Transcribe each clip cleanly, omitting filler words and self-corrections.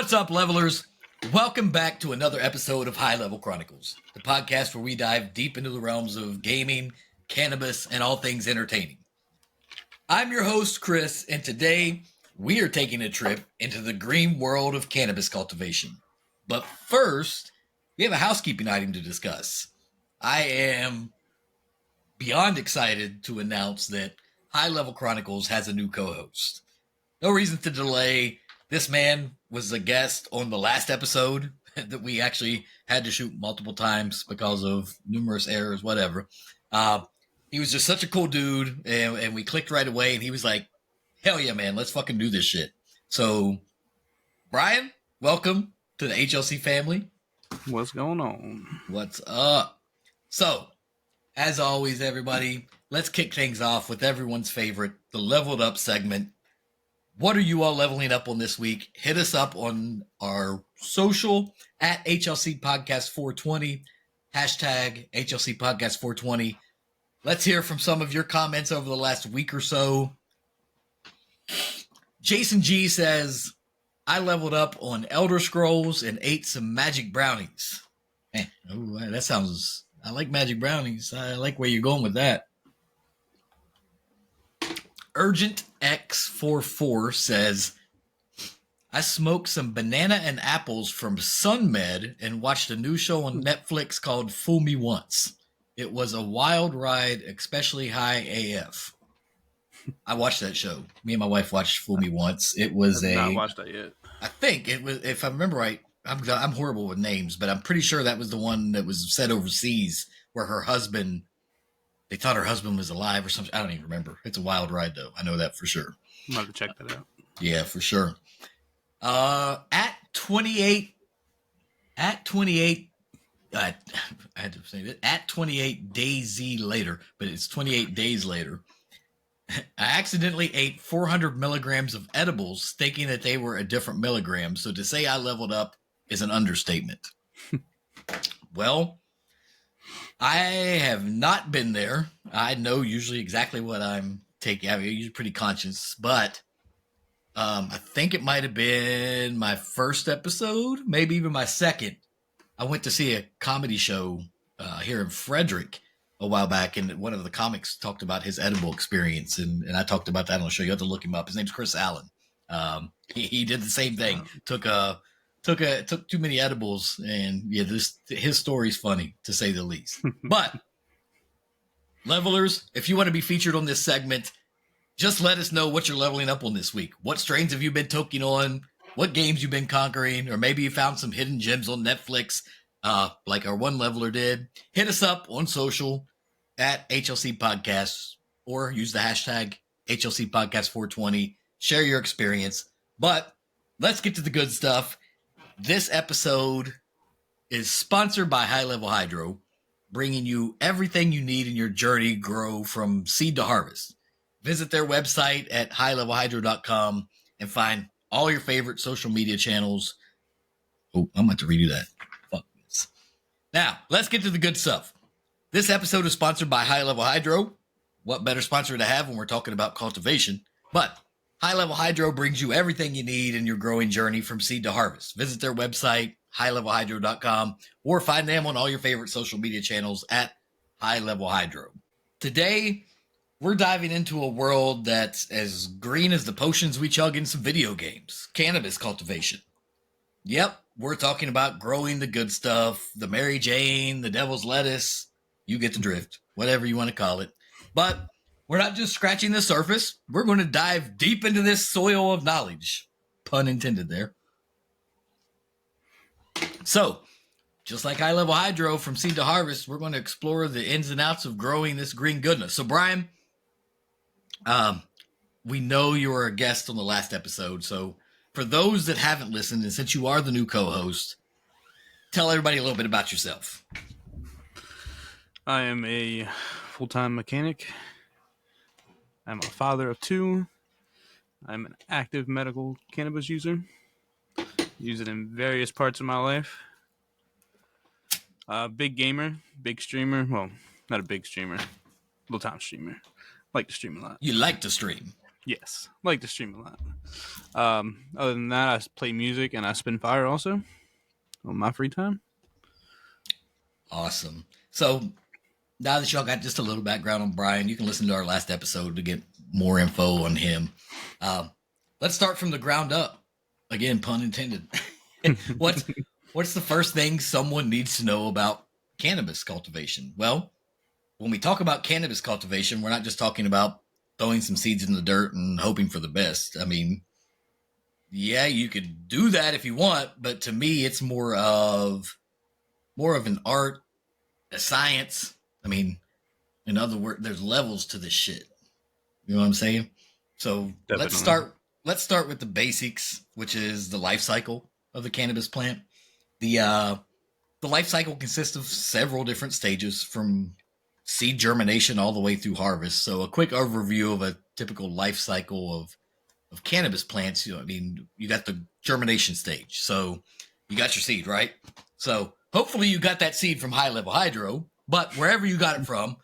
What's up, levelers? Welcome back to another episode of High Level Chronicles, the podcast where we dive deep into the realms of gaming, cannabis, and all things entertaining. I'm your host, Chris, and today we are taking a trip into the green world of cannabis cultivation. But first, we have a housekeeping item to discuss. I am beyond excited to announce that High Level Chronicles has a new co-host. No reason to delay. This man was a guest on the last episode that we actually had to shoot multiple times because of numerous errors, whatever. He was just such a cool dude, and we clicked right away, and he was like, hell yeah, man, let's fucking do this shit. So, Brian, welcome to the HLC family. What's going on? What's up? So, as always, everybody, let's kick things off with everyone's favorite, the Leveled Up segment. What are you all leveling up on this week? Hit us up on our social at HLC Podcast 420, hashtag HLC Podcast 420. Let's hear from some of your comments over the last week or so. Jason G says, I leveled up on Elder Scrolls and ate some magic brownies. That sounds, I like magic brownies. I like where you're going with that. Urgent X44 says, I smoked some banana and apples from SunMed and watched a new show on Netflix called Fool Me Once. It was a wild ride, especially high AF. I watched that show. Me and my wife watched Fool Me Once. It was I've not watched that yet. I think it was, if I remember right, I'm horrible with names, but I'm pretty sure that was the one that was set overseas where her husband, they thought her husband was alive or something. I don't even remember. It's a wild ride, though. I know that for sure. I'm going to check that out. Yeah, for sure. At 28, I had to say that. At 28 days later, but it's 28 days later, I accidentally ate 400 milligrams of edibles thinking that they were a different milligram. So to say I leveled up is an understatement. Well, I have not been there. I know usually exactly what I'm taking. I'm usually pretty conscious, but I think it might have been my first episode, maybe even my second. I went to see a comedy show here in Frederick a while back, and one of the comics talked about his edible experience, and I talked about that on the show. You have to look him up. His name's Chris Allen. He did the same thing. Took too many edibles, and yeah, his story's funny to say the least. But levelers, if you want to be featured on this segment, just let us know what you're leveling up on this week. What strains have you been toking on? What games you've been conquering? Or maybe you found some hidden gems on Netflix, like our one leveler did. Hit us up on social at HLC Podcasts, or use the hashtag HLC Podcast 420. Share your experience. But let's get to the good stuff. This episode is sponsored by High Level Hydro, bringing you everything you need in your journey grow from seed to harvest. Visit their website at highlevelhydro.com and find all your favorite social media channels. Oh, I'm about to redo that. Fuck this. Now, let's get to the good stuff. This episode is sponsored by High Level Hydro. What better sponsor to have when we're talking about cultivation? But High Level Hydro brings you everything you need in your growing journey from seed to harvest. Visit their website, highlevelhydro.com, or find them on all your favorite social media channels at High Level Hydro. Today, we're diving into a world that's as green as the potions we chug in some video games. Cannabis cultivation. Yep, we're talking about growing the good stuff, the Mary Jane, the devil's lettuce. You get the drift, whatever you want to call it. But we're not just scratching the surface. We're going to dive deep into this soil of knowledge. Pun intended there. So, just like High Level Hydro from seed to harvest, we're going to explore the ins and outs of growing this green goodness. So, Brian, we know you were a guest on the last episode. So, for those that haven't listened, and since you are the new co-host, tell everybody a little bit about yourself. I am a full-time mechanic. I'm a father of two. I'm an active medical cannabis user. Use it in various parts of my life. Big gamer, big streamer. Well, not a big streamer. Little-time streamer. Like to stream a lot. You like to stream. Yes, I like to stream a lot. Other than that, I play music and I spin fire also on my free time. Awesome. So now that y'all got just a little background on Brian, you can listen to our last episode to get more info on him. Um, let's start from the ground up. Again, pun intended. what's what's the first thing someone needs to know about cannabis cultivation? Well, when we talk about cannabis cultivation, we're not just talking about throwing some seeds in the dirt and hoping for the best. I mean, yeah, you could do that if you want, but to me, it's more of an art, a science. I mean, in other words, there's levels to this shit. You know what I'm saying? So Definitely. let's start with the basics, which is the life cycle of the cannabis plant. The life cycle consists of several different stages from seed germination all the way through harvest. So a quick overview of a typical life cycle of cannabis plants. I mean, you got the germination stage. So you got your seed, right? So hopefully you got that seed from high level hydro, but wherever you got it from,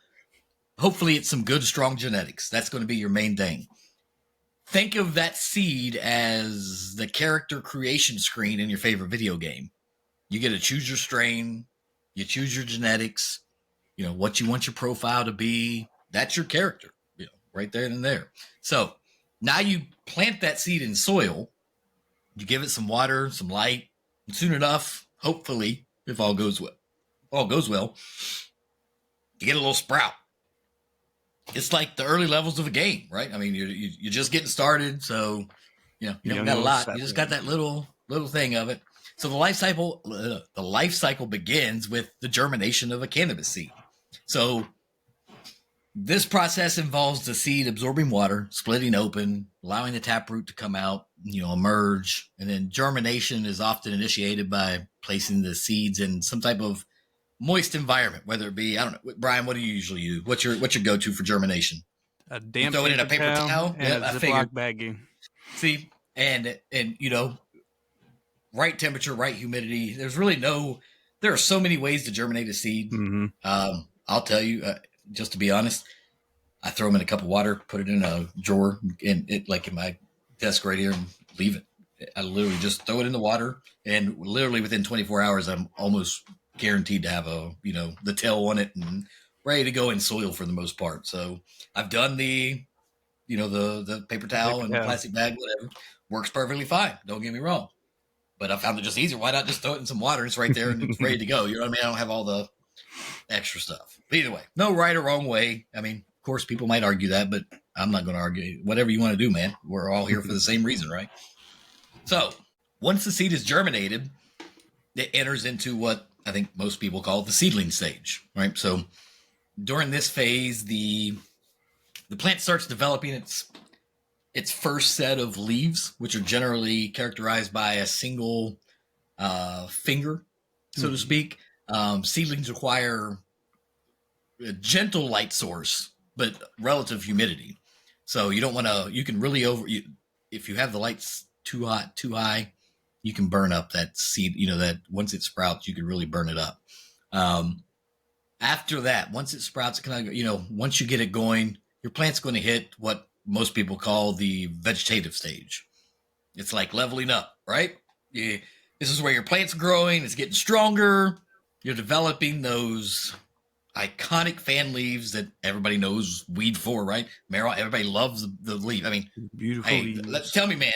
hopefully it's some good, strong genetics. That's going to be your main thing. Think of that seed as the character creation screen in your favorite video game. You get to choose your strain, you choose your genetics, what you want your profile to be. That's your character, right there and there. So now you plant that seed in soil, you give it some water, some light, and soon enough, hopefully, if all goes well, you get a little sprout. It's like the early levels of a game, right? I mean, you're just getting started, so you don't Young got a little lot. You just got sapling. that little thing of it. So the life cycle begins with the germination of a cannabis seed. So this process involves the seed absorbing water, splitting open, allowing the taproot to come out, emerge, and then germination is often initiated by placing the seeds in some type of moist environment, whether it be, I don't know, Brian, what do you usually use? What's your go-to for germination? A You damp throw it in a paper paper towel towel? and a Yep, I figured. Ziploc baggie. See, and right temperature, right humidity. There are so many ways to germinate a seed. Mm-hmm. I'll tell you, just to be honest, I throw them in a cup of water, put it in a drawer, and it like in my desk right here, and leave it. I literally just throw it in the water, and literally within 24 hours, I'm almost guaranteed to have the tail on it and ready to go in soil for the most part. So I've done the paper towel Paper and the towel. plastic bag, whatever, works perfectly fine. Don't get me wrong, but I found it just easier. Why not just throw it in some water? It's right there and it's ready to go. You know what I mean? I don't have all the extra stuff. But either way, no right or wrong way. I mean, of course, people might argue that, but I'm not going to argue. Whatever you want to do, man. We're all here for the same reason, right? So once the seed is germinated, it enters into what I think most people call the seedling stage, right? So during this phase, the plant starts developing its first set of leaves, which are generally characterized by a single finger, so to Mm-hmm. speak. Seedlings require a gentle light source, but relative humidity. So you don't want to. You can really if you have the lights too hot, too high, you can burn up that seed. That once it sprouts, you can really burn it up. Um, After that, once it sprouts, once you get it going, your plant's going to hit what most people call the vegetative stage. It's like leveling up, right? This is where your plant's growing, it's getting stronger. You're developing those iconic fan leaves that everybody knows weed for, right? Marijuana, everybody loves the leaf. I mean, Beautiful hey, leaves. tell me, man.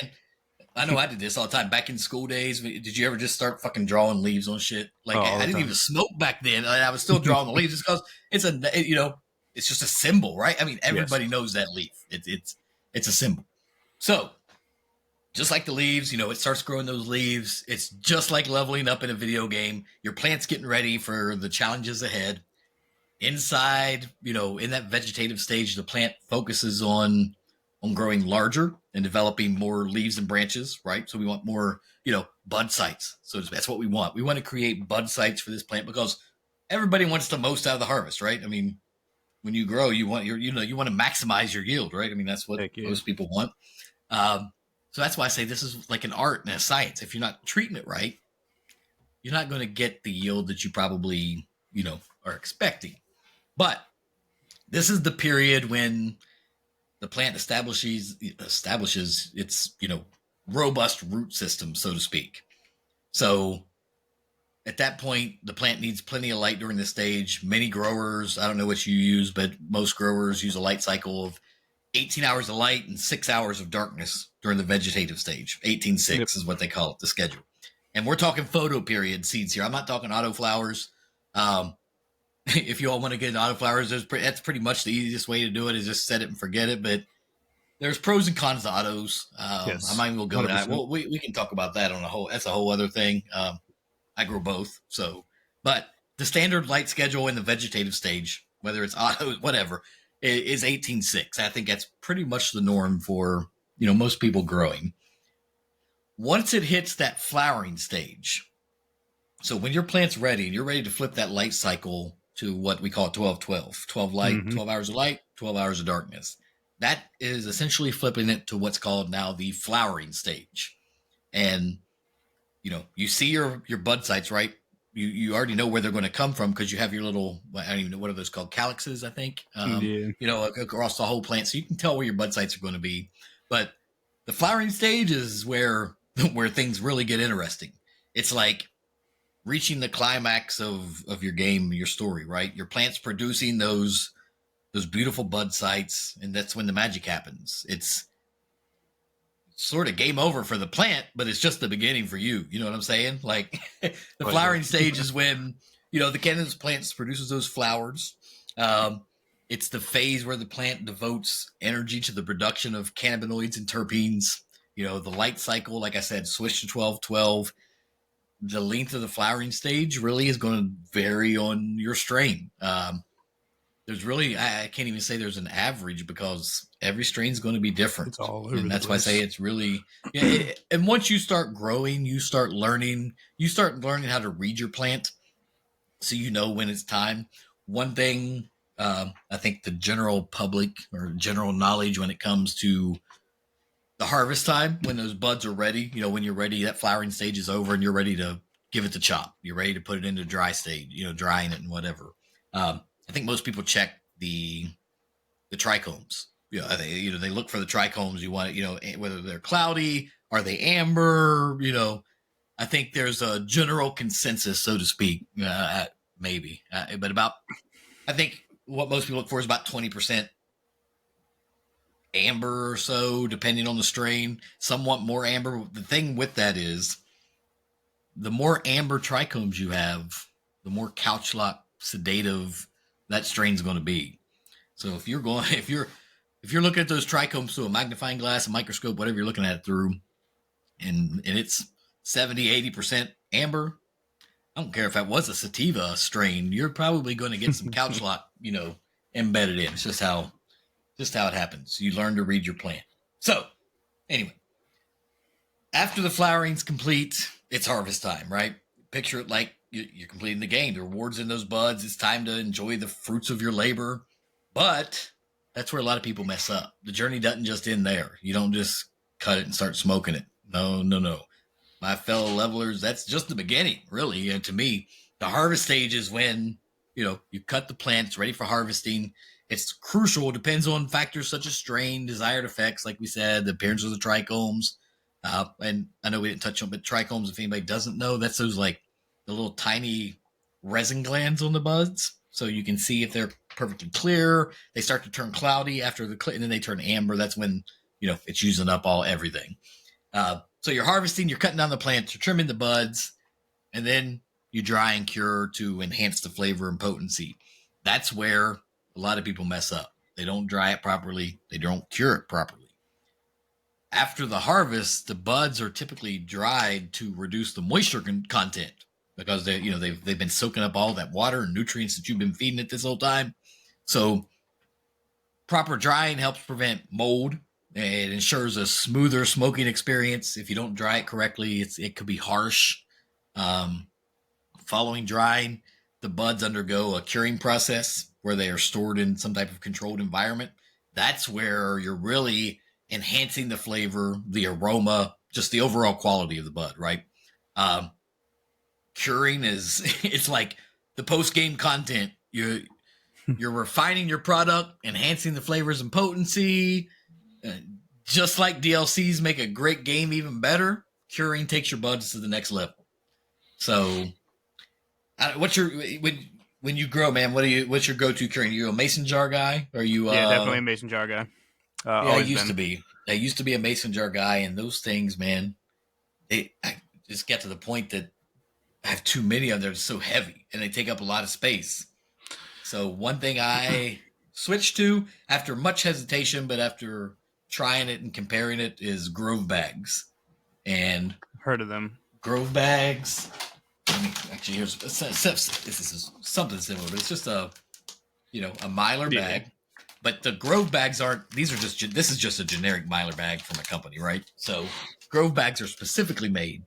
I know I did this all the time back in school days. Did you ever just start fucking drawing leaves on shit? Oh, Like all I the didn't even time. smoke back then. I was still drawing the leaves just because it's just a symbol, right? I mean, Yes. everybody knows that leaf. It's a symbol. So just like the leaves, it starts growing those leaves. It's just like leveling up in a video game. Your plant's getting ready for the challenges ahead. Inside, in that vegetative stage, the plant focuses on growing larger and developing more leaves and branches, right? So we want more, bud sites. So that's what we want. We want to create bud sites for this plant because everybody wants the most out of the harvest, right? I mean, when you grow, you want to maximize your yield, right? I mean, that's what Heck yeah. most people want. Um, so that's why I say this is like an art and a science. If you're not treating it right, you're not going to get the yield that you probably, are expecting. But this is the period when the plant establishes its robust root system, so to speak. So at that point, the plant needs plenty of light during the stage. Many growers, I don't know what you use, but most growers use a light cycle of 18 hours of light and 6 hours of darkness during the vegetative stage. Yep. 18-6 is what they call it, the schedule. And we're talking photo period seeds here. I'm not talking auto flowers. If you all want to get into auto flowers, that's pretty much the easiest way to do it is just set it and forget it. But there's pros and cons to autos. I Yes. might even go that. 100%. Well, we can talk about that on a whole. That's a whole other thing. I grow both, so but the standard light schedule in the vegetative stage, whether it's auto, whatever, is 18-6. I think that's pretty much the norm for most people growing. Once it hits that flowering stage, so when your plant's ready and you're ready to flip that light cycle to what we call 12-12, 12 light, 12 hours of light, 12 hours of darkness. That is essentially flipping it to what's called now the flowering stage. And you see your bud sites, right? You already know where they're going to come from because you have your little, I don't even know what are those called, calyxes, I think. Yeah. Across the whole plant, so you can tell where your bud sites are going to be. But the flowering stage is where things really get interesting. It's like reaching the climax of your game, your story, right? Your plant's producing those beautiful bud sites, and that's when the magic happens. It's sort of game over for the plant, but it's just the beginning for you. You know what I'm saying? Like the Quite a flowering bit. stage is when the cannabis plant produces those flowers. It's the phase where the plant devotes energy to the production of cannabinoids and terpenes. The light cycle, like I said, switch to 12-12. The length of the flowering stage really is going to vary on your strain. There's really, I can't even say there's an average because every strain is going to be different. It's all over And the that's why I say place. it's really, and once you start growing, you start learning how to read your plant so you know when it's time. One thing, I think the general public or general knowledge when it comes to the harvest time, when those buds are ready, when you're ready, that flowering stage is over and you're ready to give it the chop. You're ready to put it into dry stage, drying it and whatever. I think most people check the trichomes. They look for the trichomes. You want whether they're cloudy, are they amber? I think there's a general consensus, so to speak, maybe, but about I think what most people look for is about 20% amber or so, depending on the strain. Some want more amber. The thing with that is the more amber trichomes you have, the more couch lock sedative that strain's going to be. So if you're looking at those trichomes through a magnifying glass, a microscope, whatever you're looking at it through, and it's 70-80% amber, I don't care if that was a sativa strain, you're probably going to get some couch lock, embedded in. It's just how it happens. You learn to read your plant. So anyway, after the flowering's complete, it's harvest time, right? Picture it like you're completing the game. The rewards in those buds. It's time to enjoy the fruits of your labor. But that's where a lot of people mess up. The journey doesn't just end there. You don't just cut it and start smoking it. No, no, no. My fellow levelers, that's just the beginning, really. And to me, the harvest stage is when you cut the plant, it's ready for harvesting. It's crucial. It depends on factors such as strain, desired effects, like we said, the appearance of the trichomes. And I know we didn't touch on, but trichomes, if anybody doesn't know, that's those like the little tiny resin glands on the buds. So you can see if they're perfectly clear. They start to turn cloudy after and then they turn amber. That's when it's using up everything. So you're harvesting, you're cutting down the plants, you're trimming the buds, and then you dry and cure to enhance the flavor and potency. That's where a lot of people mess up. They don't dry it properly. They don't cure it properly. After the harvest, the buds are typically dried to reduce the moisture content because they've been soaking up all that water and nutrients that you've been feeding it this whole time. So proper drying helps prevent mold. It ensures a smoother smoking experience. If you don't dry it correctly, it could be harsh. Following drying, the buds undergo a curing process where they are stored in some type of controlled environment. That's where you're really enhancing the flavor, the aroma, just the overall quality of the bud, right? Curing is it's like the post game content. You're refining your product, enhancing the flavors and potency. Uh, just like DLCs make a great game even better, curing takes your buds to the next level. So, what's your when you grow, man? What's your go-to curing? Are you a mason jar guy? Are you? Yeah, definitely a mason jar guy. Yeah, I Always used to been. be. I used to be a mason jar guy, and those things, man, I just get to the point that I have too many of them. They're so heavy, and they take up a lot of space. So one thing I switched to after much hesitation, but after trying it and comparing it, is Grove bags. And Heard of them. Grove bags. I mean, actually, this is something similar, but it's just a Mylar Yeah. bag. But the Grove bags aren't. These are just. This is just a generic Mylar bag from a company, right? So Grove bags are specifically made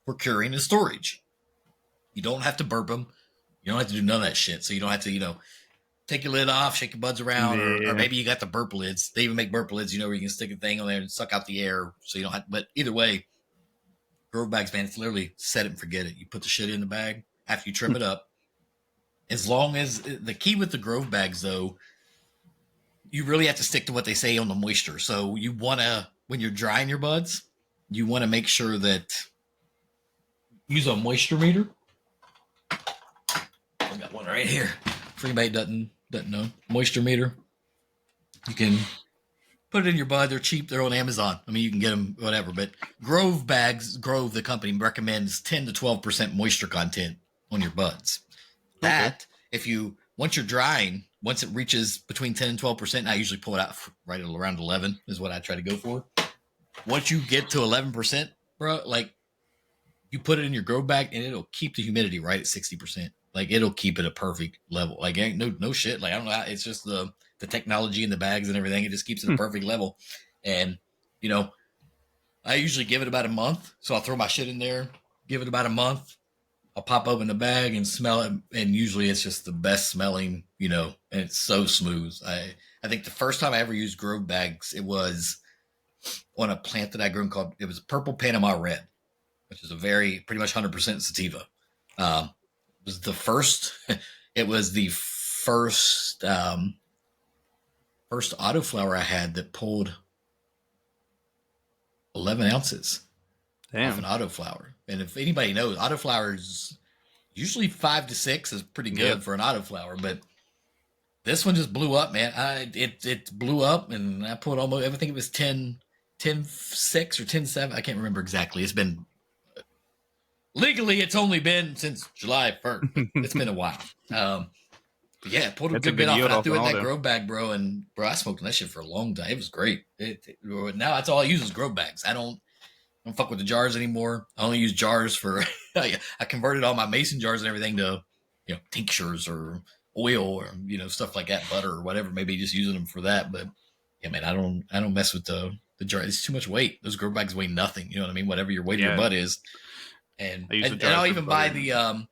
for curing and storage. You don't have to burp them. You don't have to do none of that shit. So you don't have to, take your lid off, shake your buds around, or Yeah. maybe you got the burp lids. They even make burp lids, where you can stick a thing on there and suck out the air, so you don't have. But either way, Grove bags, man, it's literally set it and forget it. You put the shit in the bag after you trim it up. As long as the key with the Grove bags, though, you really have to stick to what they say on the moisture. So you want to, when you're drying your buds, you want to make sure that use a moisture meter. I got one right here. For anybody doesn't know, moisture meter. You can put it in your bud. They're cheap. They're on Amazon. I mean, you can get them whatever. But Grove bags, Grove, the company, recommends 10 to 12% moisture content on your buds. Okay. That, if you, once you're drying, once it reaches between 10 and 12%, I usually pull it out right at around 11 is what I try to go for. Once you get to 11%, bro, like you put it in your grow bag and it'll keep the humidity right at 60%. Like it'll keep it a perfect level. Like ain't no shit. Like I don't know. It's just the technology in the bags and everything. It just keeps it a perfect level. And you know, I usually give it about a month. So I'll throw my shit in there, give it about a month. I'll pop open the bag and smell it. And usually it's just the best smelling, and it's so smooth. I think the first time I ever used grow bags, it was on a plant that I grew called, it was purple Panama red, which is a very pretty much 100% sativa. It was the first. It was the first autoflower I had that pulled 11 ounces off an Damn. autoflower. And if anybody knows, autoflowers usually 5 to 6 is pretty Yep. good for an autoflower, but this one just blew up, man. It blew up, and I pulled almost everything. It was 10 6 or 10 7. I can't remember exactly. It's been legally, it's only been since July 1st, but it's been a while. But yeah, pulled a That's a good bit good off, yield and I off threw an it in that auto. grow bag, bro. And bro, I smoked on that shit for a long time. It was great. Now that's all I use is grow bags. I don't fuck with the jars anymore. I only use jars for. I converted all my mason jars and everything to, tinctures or oil or stuff like that, butter or whatever. Maybe just using them for that. But yeah, man, I don't mess with the jar. It's too much weight. Those grow bags weigh nothing. You know what I mean? Whatever your weight of your Yeah. butt is, and I use the and jars I'll for even buy butter. the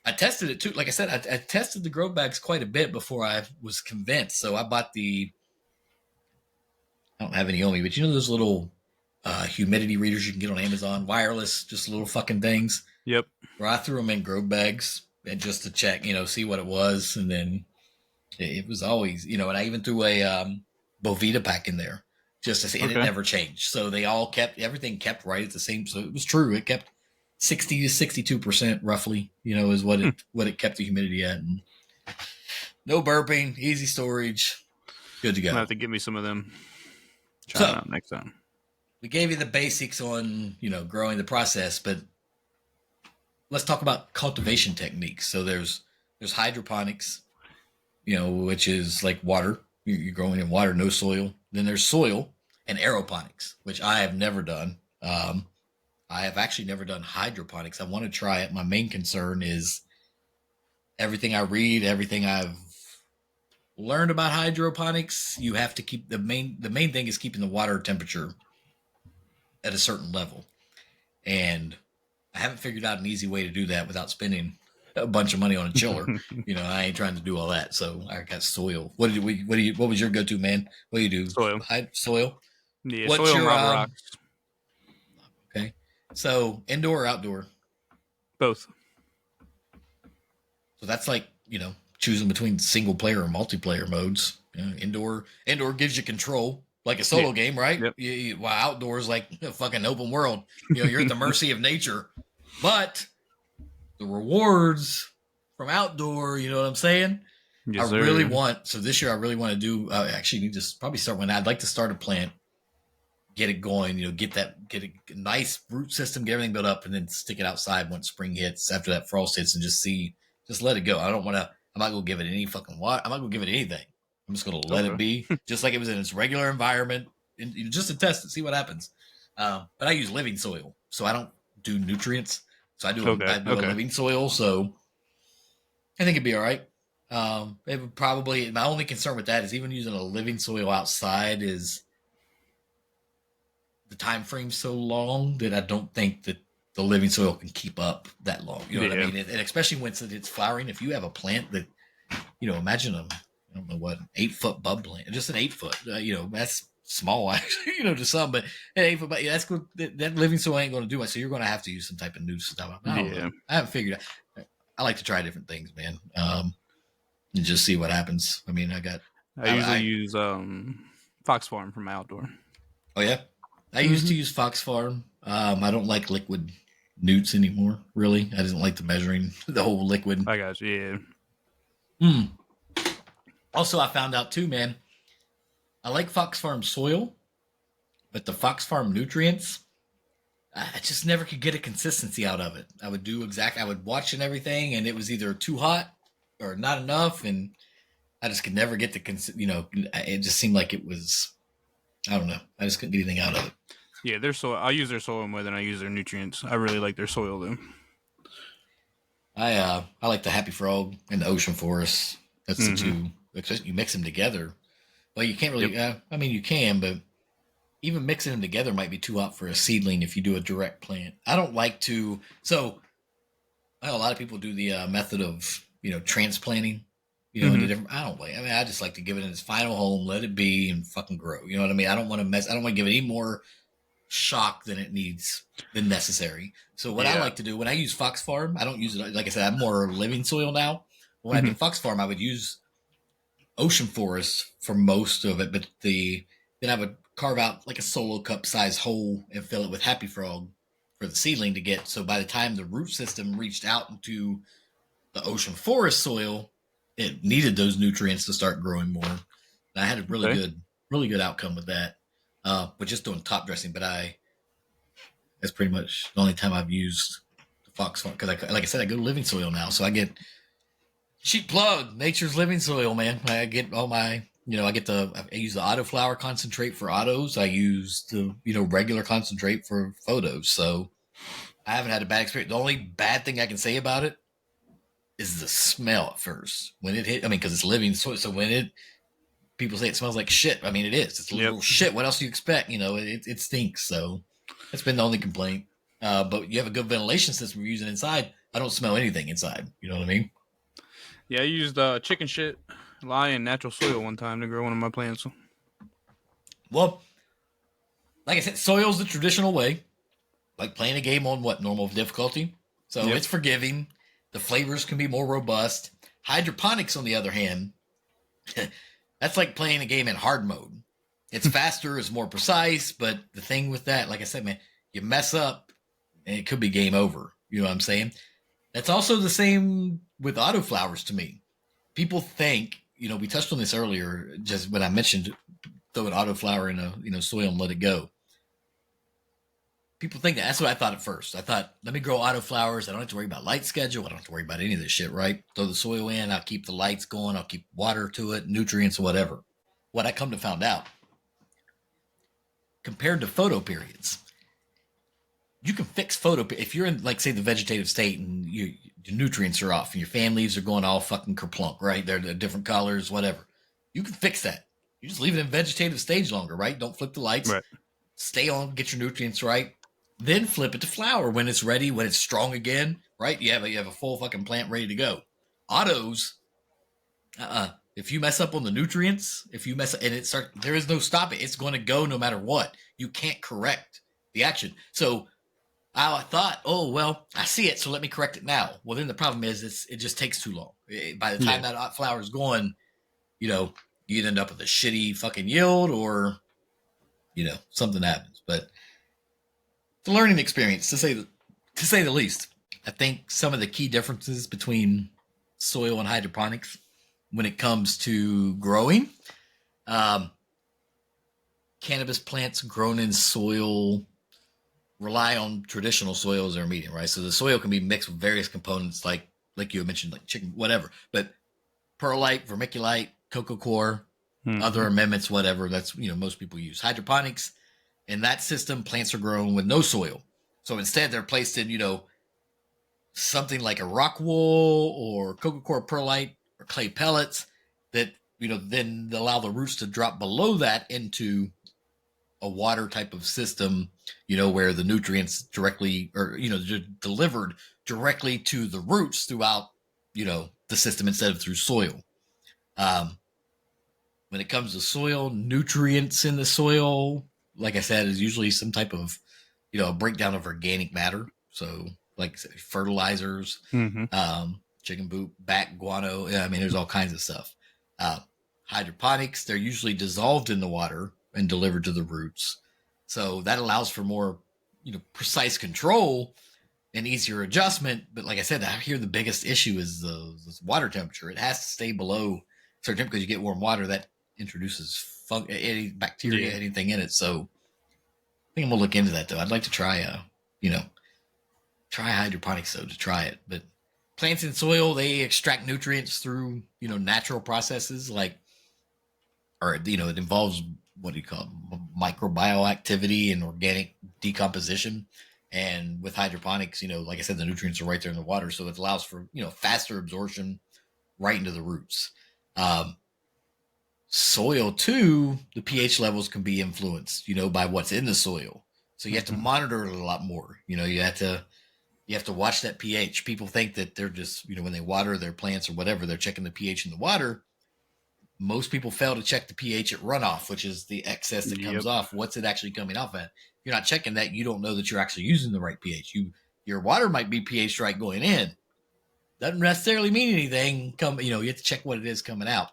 I tested it too. Like I said, I tested the grow bags quite a bit before I was convinced. So I bought I don't have any on me, but those little humidity readers you can get on Amazon, wireless, just little fucking things. Yep. Where I threw them in grow bags and just to check, see what it was, and then it was always, and I even threw a Bovita pack in there just to see, and it Okay. never changed. So they all kept everything kept right at the same. So it was true. It kept 60 to 62% roughly. Is what Hmm. it kept the humidity at. And no burping, easy storage, good to I'm gonna go. have to give me some of them. Try them So out next time. we gave you the basics on growing the process, but let's talk about cultivation techniques. So there's hydroponics, which is like water. You're growing in water, no soil. Then there's soil and aeroponics, which I have never done. I have actually never done hydroponics. I want to try it. My main concern is everything I read, everything I've learned about hydroponics. You have to keep the main thing is keeping the water temperature at a certain level, and I haven't figured out an easy way to do that without spending a bunch of money on a chiller. I ain't trying to do all that. So I got soil. What was your go-to, man? What do you do? Soil. Soil. Yeah, What's soil and your lava rocks. okay? So indoor or outdoor? Both. So that's like, choosing between single player or multiplayer modes. Indoor gives you control, like a Yeah. solo game, right? Yep. While outdoors, like a fucking open world, you're at the mercy of nature. But the rewards from outdoor, you know what I'm saying? I Yes, really sir. want, so this year I really want to do, actually need to probably start when I'd like to start a plant, get it going, get a nice root system, get everything built up, and then stick it outside once spring hits, after that frost hits, and just let it go. I'm not going to give it any fucking water. I'm not going to give it anything. I'm just going to let it Okay. be just like it was in its regular environment, and just to test it, see what happens. But I use living soil, so I don't do nutrients. So Okay. I do a Okay. living soil, so I think it'd be all right. It would probably, my only concern with that is even using a living soil outside is the time frame so long that I don't think that the living soil can keep up that long. You know what I Yeah. mean? And especially when it's flowering, if you have a plant that, imagine I don't know what, 8 foot bud plant, just an 8 foot, that's small actually, to some, but an 8 foot, but yeah, that's good. That living soil ain't going to do much. So you're going to have to use some type of new stuff. I don't know. Yeah. I haven't figured out. I like to try different things, man. And just see what happens. I mean, I usually I use Fox Farm for my outdoor. oh yeah, I used Mm-hmm. to use Fox Farm. I don't like liquid newts anymore. Really, I didn't like the measuring the whole liquid. I got you. Yeah. Mm. Also, I found out too, man. I like Fox Farm soil, but the Fox Farm nutrients, I just never could get a consistency out of it. I would watch and everything, and it was either too hot or not enough, and I just could never get it just seemed like it was. I don't know. I just couldn't get anything out of it. Yeah, their soil. I use their soil more than I use their nutrients. I really like their soil though. I like the Happy Frog and the Ocean Forest. That's the Mm-hmm. two. You mix them together. Well, you can't Yep. really. I mean, you can, but even mixing them together might be too hot for a seedling if you do a direct plant. I don't like to. So I know a lot of people do the method of transplanting. Into Mm-hmm. different. I don't like. I mean, I just like to give it in its final home, let it be, and fucking grow. You know what I mean? I don't want to mess. I don't want to give it any more shock than necessary. So what I Yeah. like to do when I use Fox Farm, I don't use it like I said. I'm more living soil now. When I Mm-hmm. did Fox Farm, I would use Ocean Forest for most of it, but then I would carve out like a solo cup size hole and fill it with Happy Frog for the seedling to get. So by the time the root system reached out into the Ocean Forest soil, it needed those nutrients to start growing more. And I had a Okay. really good outcome with that. With just doing top dressing, but that's pretty much the only time I've used the Fox Farm because, like I said, I go to living soil now, so I get cheap plug nature's living soil, man. I get all my, I use the autoflower concentrate for autos. I use the regular concentrate for photos. So I haven't had a bad experience. The only bad thing I can say about it is the smell at first when it hit. I mean, because it's living soil, so when people say it smells like shit. I mean, it is. It's Yep. literal shit. What else do you expect? It stinks. So that's been the only complaint. But you have a good ventilation system you're using inside. I don't smell anything inside. You know what I mean? Yeah, I used chicken shit, lye, and natural soil one time to grow one of my plants. Well, like I said, soil's the traditional way. Like playing a game on what normal difficulty. So Yep. it's forgiving. The flavors can be more robust. Hydroponics, on the other hand, that's like playing a game in hard mode. It's faster, it's more precise, but the thing with that, like I said, man, you mess up and it could be game over. You know what I'm saying? That's also the same with autoflowers to me. People think, we touched on this earlier, just when I mentioned throw an autoflower in a soil and let it go. People think that's what I thought at first. I thought, let me grow autoflowers. I don't have to worry about light schedule. I don't have to worry about any of this shit, right? Throw the soil in. I'll keep the lights going. I'll keep water to it, nutrients, whatever. What I come to find out, compared to photo periods, you can fix photo if you're in, like, say, the vegetative state and your nutrients are off and your fan leaves are going all fucking kerplunk, right? They're different colors, whatever. You can fix that. You just leave it in vegetative stage longer, right? Don't flip the lights. Right. Stay on, get your nutrients right. Then flip it to flower when it's ready, when it's strong again, right? You have a full fucking plant ready to go. Autos, if you mess up on the nutrients, if you mess up and there is no stopping. It's going to go no matter what. You can't correct the action. So I thought, oh well, I see it, so let me correct it now. Well, then the problem is it just takes too long. By the time Yeah. that flower is gone, you know, you end up with a shitty fucking yield, or something happens. But it's a learning experience to say the least. I think some of the key differences between soil and hydroponics when it comes to growing. Um, Cannabis plants grown in soil rely on traditional soil as their medium, right? So the soil can be mixed with various components, like you mentioned, like chicken, whatever. But perlite, vermiculite, coco coir, other Hmm. amendments, whatever. That's most people use hydroponics. In that system, plants are grown with no soil. So instead, they're placed in something like a rock wool or coco coir perlite or clay pellets that then allow the roots to drop below that into a water type of system, where the nutrients directly or delivered directly to the roots throughout the system instead of through soil. um, when it comes to soil nutrients in the soil, like I said, is usually some type of a breakdown of organic matter. So like fertilizers, Hmm. chicken poop, bat guano. Yeah, I mean, there's all kinds of stuff. Uh, Hydroponics, they're usually dissolved in the water and delivered to the roots. So that allows for more, precise control and easier adjustment. But like I said, I hear the biggest issue is the water temperature. It has to stay below a certain temperature because you get warm water that introduces any bacteria, Yeah. anything in it. So I think I'm gonna look into that though. I'd like to try you know, try hydroponics though to try it. But plants in soil, they extract nutrients through natural processes like, or it involves what do you call it, microbial activity and organic decomposition. And with hydroponics, like I said, the nutrients are right there in the water, so it allows for faster absorption right into the roots. Um, Soil too, the pH levels can be influenced, by what's in the soil. So you have to Hmm. monitor it a lot more. You have to watch that pH. People think that they're just, when they water their plants or whatever, they're checking the pH in the water. Most people fail to check the pH at runoff, which is the excess that comes Yep. off. What's it actually coming off at? If you're not checking that, you don't know that you're actually using the right pH. Your water might be pH right going in. Doesn't necessarily mean anything. You have to check what it is coming out.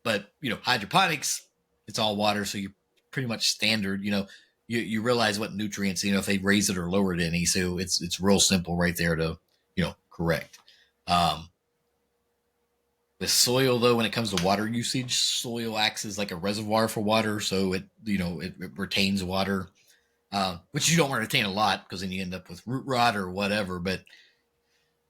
But hydroponics, it's all water, so you're pretty much standard. You realize what nutrients, if they raise it or lower it any. So it's real simple right there to correct. Um, with soil though, when it comes to water usage, soil acts as like a reservoir for water, so it retains water, which you don't want to retain a lot because then you end up with root rot or whatever. But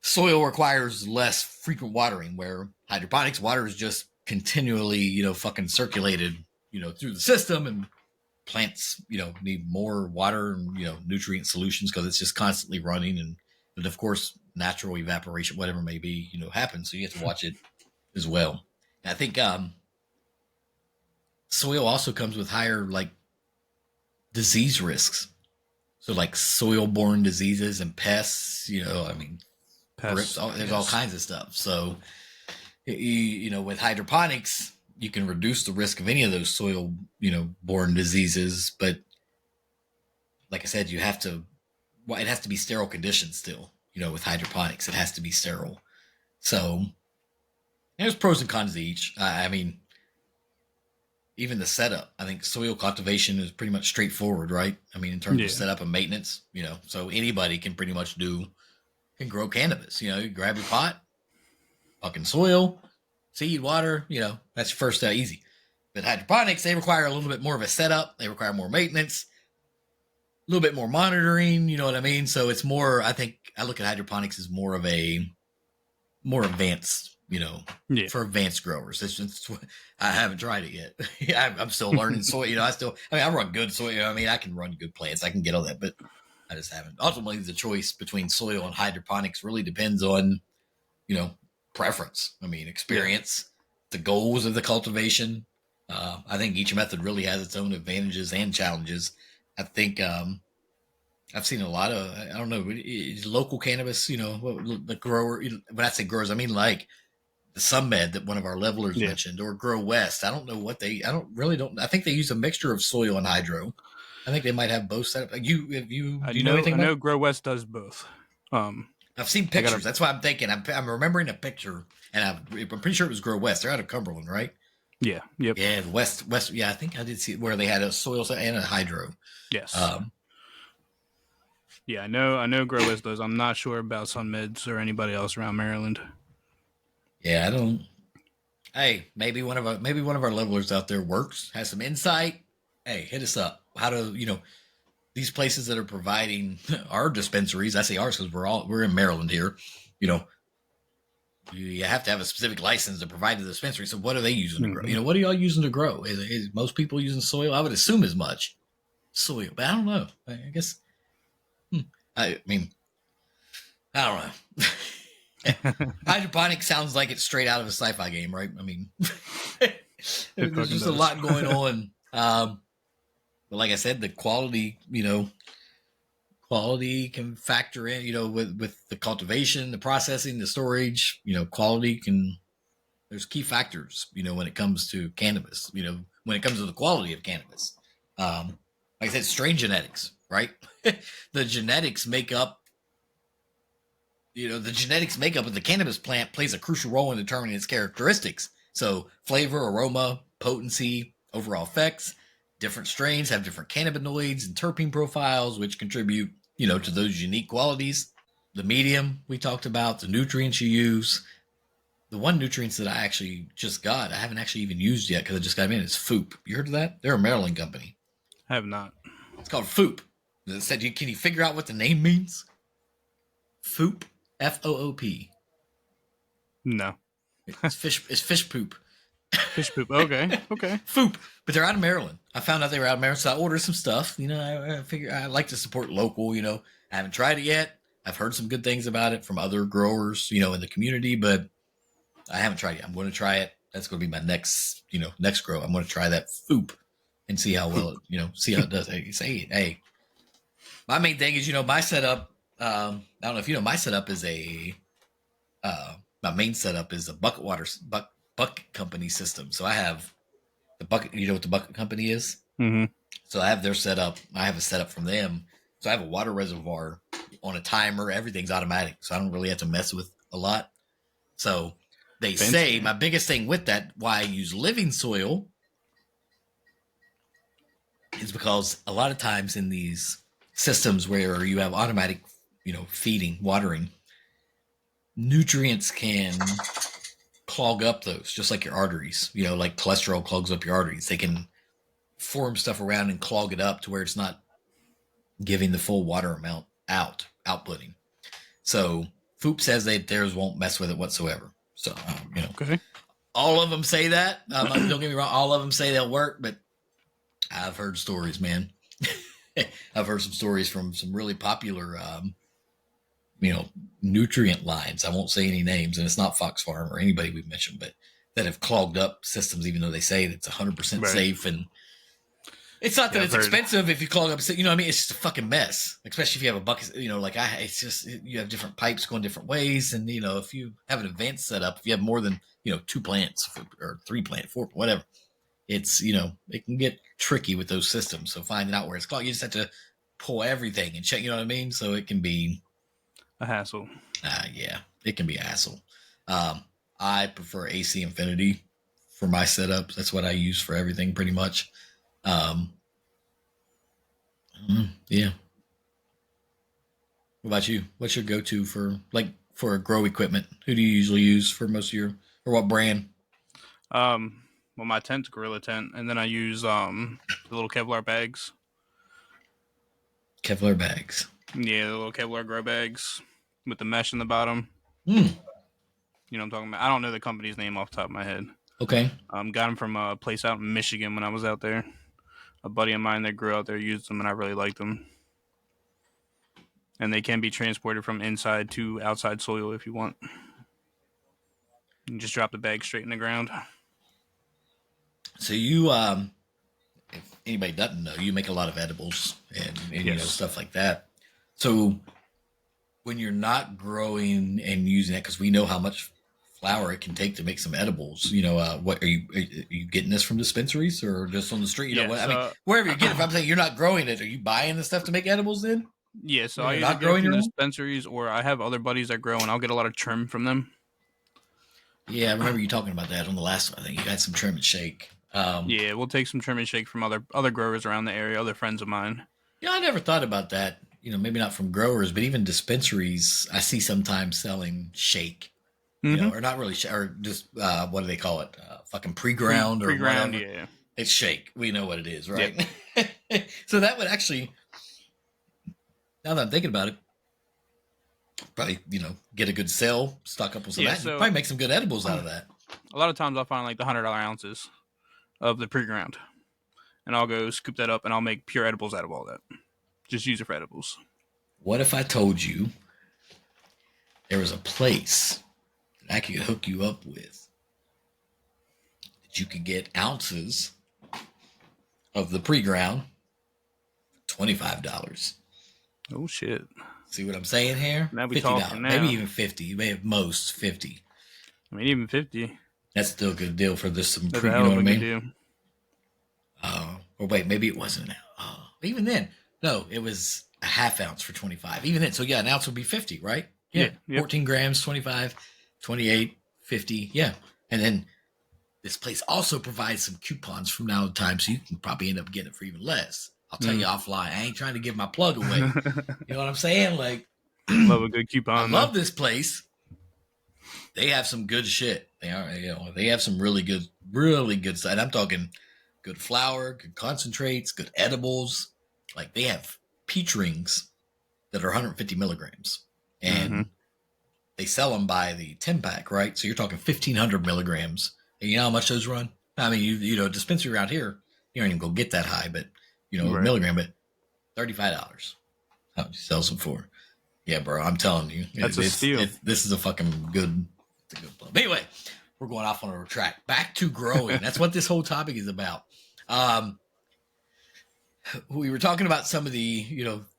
soil requires less frequent watering, where hydroponics water is just continually fucking circulated through the system, and plants need more water and nutrient solutions because it's just constantly running, and of course natural evaporation, whatever may be, happens, so you have to watch it as well. And I think soil also comes with higher like disease risks. So like soil borne diseases and pests, I mean, thrips, Pests. there's all Yes. kinds of stuff. So with hydroponics, you can reduce the risk of any of those soil, borne diseases. But like I said, it has to be sterile conditions still, with hydroponics, it has to be sterile. So there's pros and cons to each. I mean, even the setup, I think soil cultivation is pretty much straightforward, right? I mean, in terms of Yeah. setup and maintenance, so anybody can pretty much can grow cannabis. You grab your pot, fucking soil, seed, water, that's first easy. But hydroponics, they require a little bit more of a setup. They require more maintenance, a little bit more monitoring. You know what I mean? So it's more. I think I look at hydroponics as more of a more advanced, Yeah. for advanced growers. It's just, I haven't tried it yet. I'm still learning soil. I run good soil. I mean, I can run good plants. I can get all that, but I just haven't. Ultimately, the choice between soil and hydroponics really depends on, you know, preference. I mean, Yeah. experience, the goals of the cultivation. I think each method really has its own advantages and challenges. I think I've seen a lot of, I don't know, local cannabis, the grower, when I say growers, I mean like the Sunmed that one of our levelers Yeah. mentioned, or Grow West. I don't know I don't, I think they use a mixture of soil and hydro. I think they might have both set up. Like I do you know know anything I about it? know Grow West does both. I've seen I got a pictures. That's why I'm thinking. I'm remembering a picture, and I'm pretty sure it was Grow West. They're out of Cumberland, right? yeah, yep, Yeah, the West. Yeah, I think I did see where they had a soil set and a hydro. yes, Um, yeah. I know Grow West does. I'm not sure about Sun Meds or anybody else around Maryland. yeah, I don't. Hey, maybe one of our levelers out there works, has some insight. Hey, hit us up. How to these places that are providing our dispensaries. I say ours because we're in Maryland here. You know, you have to have a specific license to provide the dispensary. So what are they using to grow? Mm-hmm. What are y'all using to grow? Is most people using soil? I would assume as much soil, but I don't know. I guess. Hmm, I mean, I don't know. Hydroponics sounds like it's straight out of a sci-fi game, right? I mean, It there's fucking just a does. lot going on. But like I said, the quality, quality can factor in, with the cultivation, the processing, the storage, quality can, there's key factors, when it comes to cannabis, when it comes to the quality of cannabis. Like I said, strain genetics, right? the genetics make up, the genetics makeup of the cannabis plant plays a crucial role in determining its characteristics. So flavor, aroma, potency, overall effects. Different strains have different cannabinoids and terpene profiles, which contribute, to those unique qualities. The medium we talked about, the nutrients you use. The one nutrients that I actually just got, I haven't actually even used yet because I just got them in, is Foop. You heard of that? They're a Maryland company. I have not. It's called Foop. It said, can you figure out what the name means? Foop, Foop. No. It's fish poop. Fish poop. Okay. Okay. Foop. But they're out of Maryland. I found out they were out of Maryland, so I ordered some stuff. I figure I like to support local. I haven't tried it yet. I've heard some good things about it from other growers, in the community, but I haven't tried it yet. I'm going to try it. That's going to be my next grow. I'm going to try that Foop and see how well it, see how it does. Hey, my main thing is, my setup. I don't know if my setup is my main setup is a bucket company system. So I have the bucket. You know what the bucket company is? Mm-hmm. So I have their setup. I have a setup from them. So I have a water reservoir on a timer. Everything's automatic, so I don't really have to mess with a lot. So they say my biggest thing with that, why I use living soil, is because a lot of times in these systems where you have automatic, feeding, watering, nutrients can clog up those, just like your arteries. Like cholesterol clogs up your arteries. They can form stuff around and clog it up to where it's not giving the full water amount outputting. So Foop says that theirs won't mess with it whatsoever. So Okay. all of them say that. Don't get me wrong, all of them say they'll work, but I've heard stories, man. I've heard some stories from some really popular nutrient lines. I won't say any names, and it's not Fox Farm or anybody we've mentioned, but that have clogged up systems, even though they say it's 100% Right. safe. And it's not that Yeah, it's expensive if you clog up, what I mean? It's just a fucking mess, especially if you have a bucket, it's just, you have different pipes going different ways. And, if you have an advanced setup, if you have more than, 2 plants or 3 plants, 4, whatever, it's, it can get tricky with those systems. So finding out where it's clogged, you just have to pull everything and check, you know what I mean? So it can be a hassle. yeah, it can be a hassle. I prefer AC Infinity for my setups. That's what I use for everything pretty much. Yeah. What about you? What's your go-to for grow equipment? Who do you usually use for most of your, or what brand? Well, my tent's Gorilla Tent, and then I use the little Kevlar bags. Kevlar bags. Yeah, the little Kevlar grow bags with the mesh in the bottom. Hmm. You know what I'm talking about? I don't know the company's name off the top of my head. Okay. Got them from a place out in Michigan when I was out there. A buddy of mine that grew out there used them, and I really liked them. And they can be transported from inside to outside soil if you want. You just drop the bag straight in the ground. So you, if anybody doesn't know, you make a lot of edibles and Yes. stuff like that. So when you're not growing and using it, because we know how much flower it can take to make some edibles. What are you getting this from dispensaries or just on the street? You know Yeah, what I mean? so Wherever you get it, if I'm saying you're not growing it, are you buying the stuff to make edibles then? yeah, so When I you're either not get it growing from your the own? dispensaries or I have other buddies that grow, and I'll get a lot of trim from them. Yeah, I remember you talking about that on the last one. I think you had some trim and shake. Yeah, we'll take some trim and shake from other growers around the area, other friends of mine. Yeah, I never thought about that. Maybe not from growers, but even dispensaries, I see sometimes selling shake. Mm-hmm. Or not really, or just what do they call it? Fucking Pre pre-ground or pre ground, whatever. yeah. It's shake. We know what it is, Yep. right? So that would actually, now that I'm thinking about it, probably get a good sell, stock up on some of Yeah, that. And you so probably make some good edibles out of that. a lot of times I'll find like the $100 ounces of the pre ground, and I'll go scoop that up and I'll make pure edibles out of all that. Just use it for edibles. What if I told you there was a place that I could hook you up with that you could get ounces of the pre-ground, $25. Oh shit! See what I'm saying here? Now we $50, talking now. maybe even 50. You may have most 50. I mean, even 50. That's still a good deal for this. Some That's pre, a you hell know of what a I good mean? deal. Or wait, maybe it wasn't an ounce. Even then, no, it was a half ounce for 25. Even then, so yeah, an ounce would be 50, right? Yeah, Yep. 14 grams, 25, 28, 50. Yeah, and then this place also provides some coupons from now to time, so you can probably end up getting it for even less. I'll tell you offline. I ain't trying to give my plug away. You know what I'm saying? Like, Love a good I coupon. love this place. They have some good shit. They have some really good stuff. I'm talking good flour, good concentrates, good edibles. Like they have peach rings that are 150 milligrams, and they sell them by the 10 pack, right? So you're talking 1,500 milligrams. And you know how much those run? I mean, dispensary around here, you don't even go get that high, but Right. milligram, but $35. How much he sells them for? Yeah, bro, I'm telling you, That's a steal. This is a fucking good. It's a good plug. But anyway, we're going off on a track. Back to growing. That's what this whole topic is about. We were talking about some of the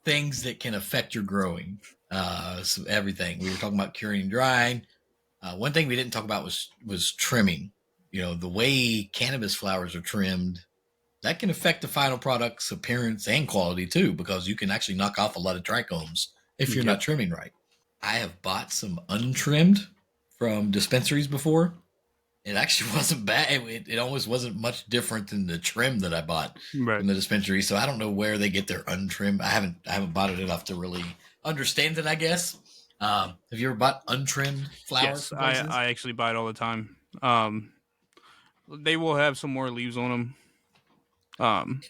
things that can affect your growing. So everything we were talking about curing and drying. One thing we didn't talk about was trimming. The way cannabis flowers are trimmed, that can affect the final product's appearance and quality too, because you can actually knock off a lot of trichomes if you're not trimming right. I have bought some untrimmed from dispensaries before. It actually wasn't bad. It almost wasn't much different than the trim that I bought from the dispensary. So I don't know where they get their untrimmed. I haven't bought it enough to really understand it, I guess. Have you ever bought untrimmed flowers? Yes, from places? I actually buy it all the time. They will have some more leaves on them.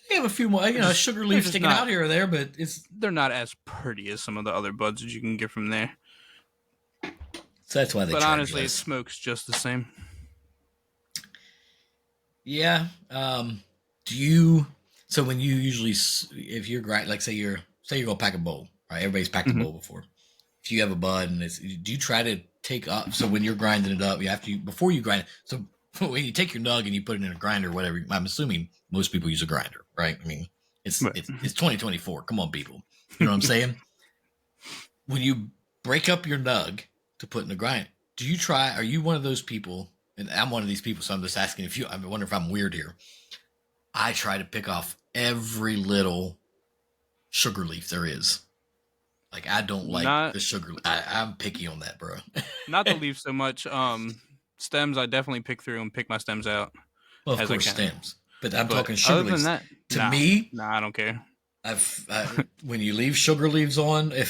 They have a few more, sugar leaves sticking out here or there, but they're not as pretty as some of the other buds that you can get from there. So that's why they. But honestly, less. It smokes just the same. Yeah. Do you? So when you usually, if you're like say you're gonna pack a bowl, right? Everybody's packed a bowl before. If you have a bud and do you try to take up? So when you're grinding it up, before you grind it. So when you take your nug and you put it in a grinder or whatever, I'm assuming most people use a grinder, right? I mean, it's 2024. Come on, people. You know what I'm saying? When you break up your nug to put in a grinder, are you one of those people? And I'm one of these people, so I'm just asking I wonder if I'm weird here. I try to pick off every little sugar leaf there is. Like, I don't like the sugar. I'm picky on that, bro. Not the leaf so much. Stems, I definitely pick through and pick my stems out. Well, of course, stems. But I'm talking sugar leaves. Other than that, to me, I don't care. When you leave sugar leaves on, it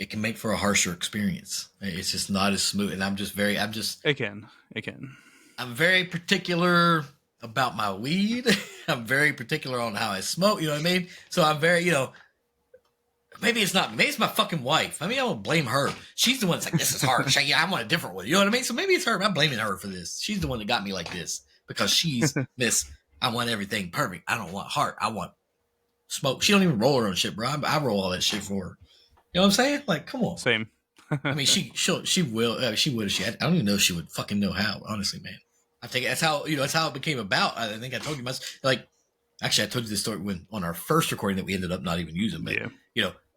can make for a harsher experience. It's just not as smooth. And It can. I'm very particular about my weed. I'm very particular on how I smoke. You know what I mean? So I'm very, maybe it's not, maybe it's my fucking wife. I mean, I won't blame her. She's the one that's like, this is harsh. I want a different one. You know what I mean? So maybe it's her. I'm blaming her for this. She's the one that got me like this because she's I want everything perfect. I don't want heart. I want smoke. She don't even roll her own shit, bro. I roll all that shit for her. You know what I'm saying? Like, come on. Same. I mean, she will. She would. I don't even know if she would fucking know how. Honestly, man. I think that's how it became about. I think I told you actually, I told you this story on our first recording that we ended up not even using. But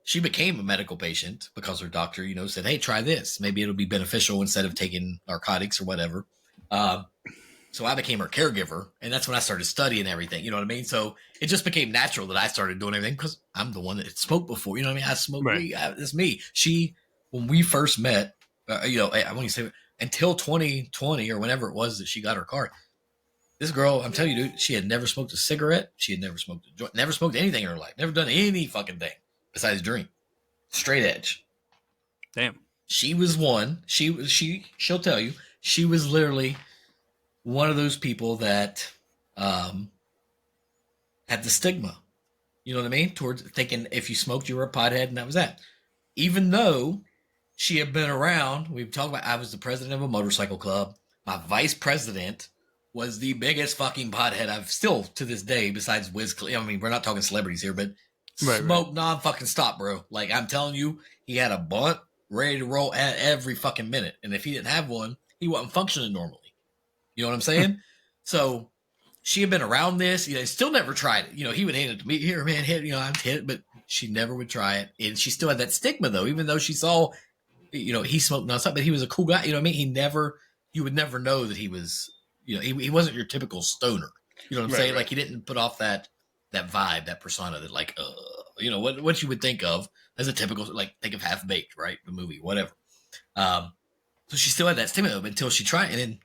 she became a medical patient because her doctor, said, "Hey, try this. Maybe it'll be beneficial instead of taking narcotics or whatever." Um, so I became her caregiver, and that's when I started studying everything. You know what I mean? So it just became natural that I started doing everything because I'm the one that had smoked before. You know what I mean? I smoked Right. weed. It's me. When we first met, I want to say until 2020 or whenever it was that she got her card. This girl, I'm telling you, dude, she had never smoked a cigarette. She had never smoked a joint, never smoked anything in her life, never done any fucking thing besides drink. Straight edge. Damn. She was one. She'll tell you, she was literally one of those people that um, had the stigma. You know what I mean? Towards thinking if you smoked, you were a pothead, and that was that. Even though she had been around, we've talked about. I was the president of a motorcycle club. My vice president was the biggest fucking pothead I've still to this day. Besides Wiz, I mean, we're not talking celebrities here, but Right. smoke non fucking stop, bro. Like I'm telling you, he had a bunt ready to roll at every fucking minute, and if he didn't have one, he wasn't functioning normally. You know what I'm saying? So she had been around this, still never tried it. He would hand it to me. Here, man, hit, I'd hit it, but she never would try it. And she still had that stigma though, even though she saw, he smoked nonstop, but he was a cool guy. You know what I mean? You would never know that he was, he wasn't your typical stoner. You know what I'm saying? Right. Like he didn't put off that vibe, that persona that like, what you would think of as a typical, like think of Half Baked, right? The movie, whatever. So she still had that stigma until she tried it. And then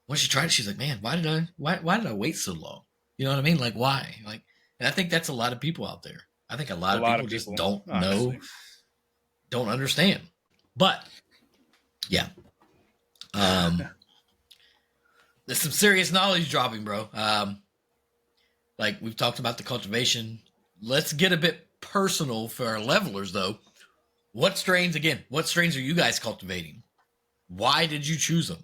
when she tried it, she's like, man, why did I wait so long? You know what I mean? Like, why? Like, and I think that's a lot of people out there. I think a lot of people just don't know, don't understand. But yeah, there's some serious knowledge dropping, bro. Like we've talked about the cultivation. Let's get a bit personal for our levelers, though. What strains are you guys cultivating? Why did you choose them?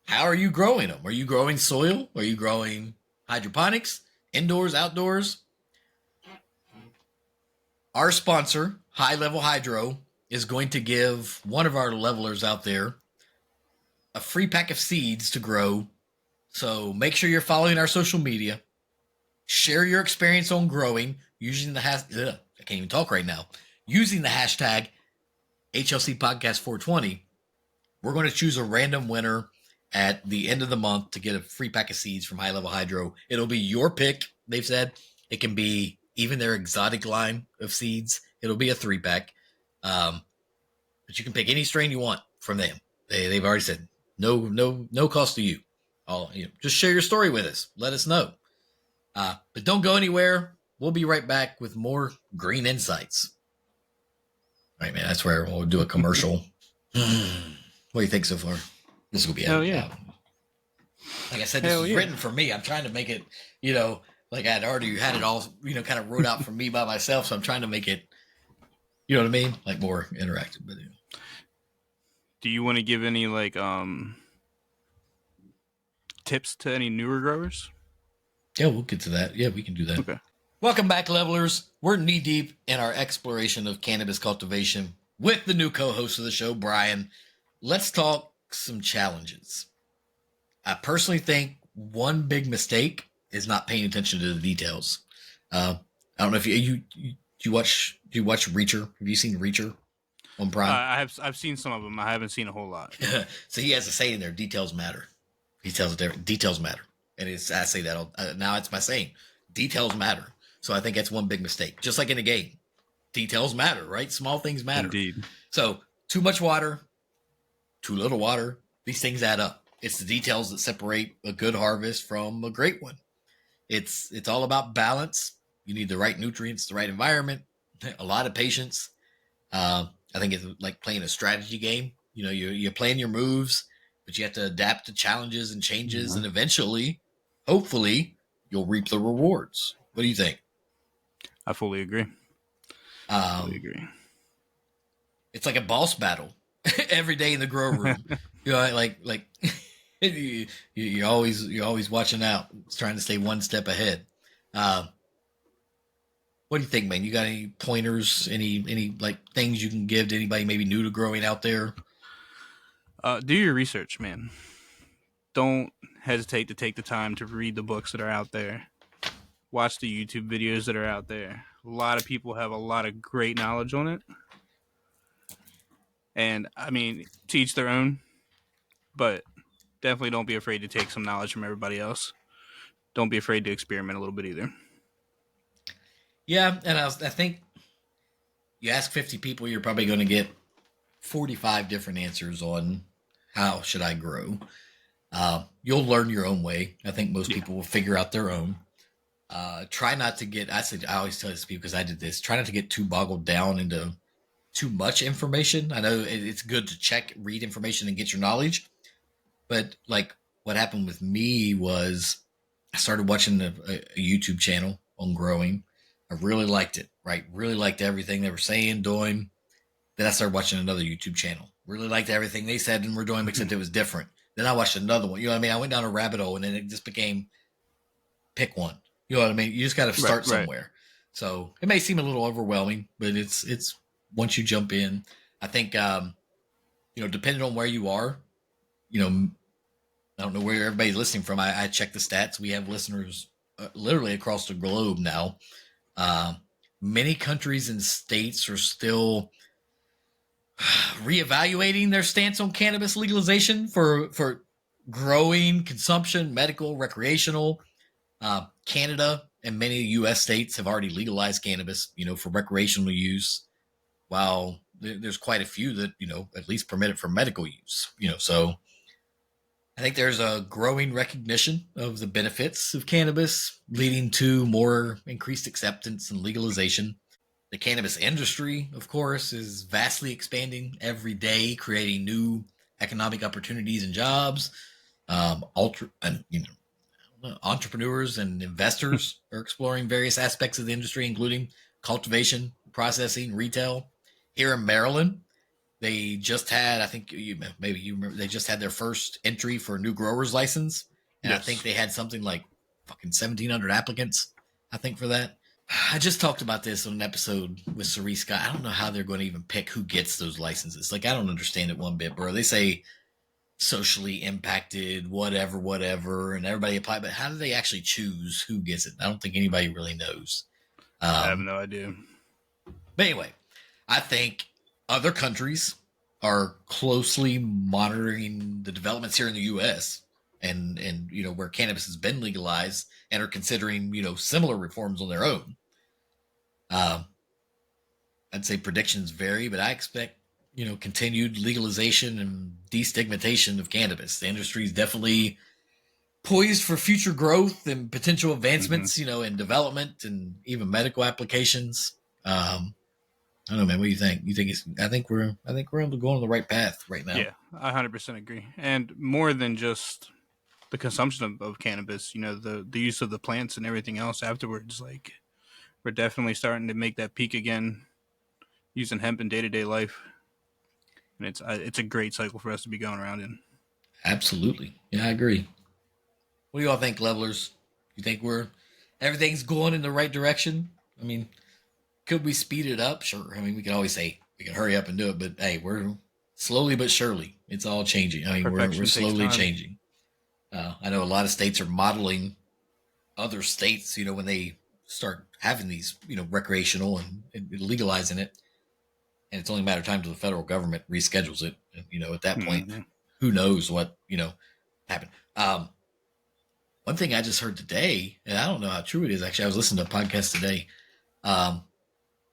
How are you growing them? Are you growing soil? Are you growing hydroponics? Indoors, outdoors? Our sponsor, High Level Hydro, is going to give one of our levelers out there a free pack of seeds to grow. So make sure you're following our social media. Share your experience on growing using the I can't even talk right now. Using the hashtag HLC Podcast 420. We're going to choose a random winner at the end of the month to get a free pack of seeds from High Level Hydro. It'll be your pick. They've said it can be even their exotic line of seeds. It'll be a 3-pack. But you can pick any strain you want from them. They've already said no cost to you. Just share your story with us. Let us know. But don't go anywhere. We'll be right back with more green insights. All right, man. That's where we'll do a commercial. What do you think so far? This will be Hell yeah. Like I said, this was written for me. I'm trying to make it, like I'd already had it all, kind of wrote out for me by myself. So I'm trying to make it, you know what I mean? Like more interactive. But Do you want to give any like tips to any newer growers? Yeah, we'll get to that. Yeah, we can do that. Okay. Welcome back, levelers. We're knee deep in our exploration of cannabis cultivation with the new co-host of the show, Brian. Let's talk some challenges. I personally think one big mistake is not paying attention to the details. I don't know if you watch Reacher. Have you seen Reacher on Prime? I've seen some of them. I haven't seen a whole lot. So he has a saying there: details matter. He tells it there. Details matter, and I say that now. It's my saying: details matter. So I think that's one big mistake. Just like in a game, details matter, right? Small things matter. Indeed. So too much water, too little water. These things add up. It's the details that separate a good harvest from a great one. It's all about balance. You need the right nutrients, the right environment, a lot of patience. I think it's like playing a strategy game. You're playing your moves, but you have to adapt to challenges and changes, and eventually, hopefully, you'll reap the rewards. What do you think? I fully agree. It's like a boss battle every day in the grow room. Like you're always watching out, trying to stay one step ahead. What do you think, man? You got any pointers, any like things you can give to anybody maybe new to growing out there? Do your research, man. Don't hesitate to take the time to read the books that are out there. Watch the YouTube videos that are out there. A lot of people have a lot of great knowledge on it. And I mean, to each their own, but definitely don't be afraid to take some knowledge from everybody else. Don't be afraid to experiment a little bit either. Yeah, and I think you ask 50 people, you're probably going to get 45 different answers on how should I grow. You'll learn your own way. I think most Yeah. people will figure out their own. Try not to get. I always tell this to people because I did this. Try not to get too boggled down into too much information. I know it's good to check, read information, and get your knowledge. But like what happened with me was I started watching a YouTube channel on growing. I really liked it. Right, really liked everything they were saying, doing. Then I started watching another YouTube channel. Really liked everything they said and were doing, except it was different. Then I watched another one. You know what I mean? I went down a rabbit hole, and then it just became pick one. You know what I mean? You just got to Right, start right. somewhere. So it may seem a little overwhelming, but it's once you jump in, I think depending on where you are, you know, I don't know where everybody's listening from. I check the stats. We have listeners literally across the globe now. Uh, Many countries and states are still reevaluating their stance on cannabis legalization for growing, consumption, medical, recreational. Canada and many U.S. states have already legalized cannabis, for recreational use, while there's quite a few that at least permit it for medical use. So I think there's a growing recognition of the benefits of cannabis, leading to more increased acceptance and legalization. The cannabis industry, of course, is vastly expanding every day, creating new economic opportunities and jobs. Entrepreneurs and investors are exploring various aspects of the industry, including cultivation, processing, retail. Here in Maryland, they just had, I think maybe you remember, they just had their first entry for a new grower's license. And I think Yes. they had something like fucking 1,700 applicants, I think, for that. I just talked about this on an episode with Cerise Scott. I don't know how they're going to even pick who gets those licenses. Like, I don't understand it one bit, bro. They say socially impacted, whatever, and everybody apply. But how do they actually choose who gets it? I don't think anybody really knows. I have Um, no idea. but anyway, I think other countries are closely monitoring the developments here in the U.S. and where cannabis has been legalized and are considering similar reforms on their own. Um, I'd say predictions vary, but I expect continued legalization and destigmatization of cannabis. The industry is definitely poised for future growth and potential Mm-hmm. advancements, in development and even medical applications. I don't know, man. What do you think? You think it's? I think we're going on the right path right now. Yeah, I 100% agree. And more than just the consumption of cannabis, the use of the plants and everything else afterwards, like we're definitely starting to make that peak again using hemp in day-to-day life. And it's a great cycle for us to be going around in. Absolutely. Yeah, I agree. What do you all think, levelers? You think we're everything's going in the right direction? I mean, could we speed it up? Sure. I mean, we can always say we can hurry up and do it, but hey, we're slowly but surely. It's all changing. I mean, we're Perfection takes slowly time. changing. I know a lot of states are modeling other states. When they start having these, recreational and legalizing it, and it's only a matter of time till the federal government reschedules it. And, at that point, Mm-hmm. who knows what happened. One thing I just heard today, and I don't know how true it is. Actually, I was listening to a podcast today. Um,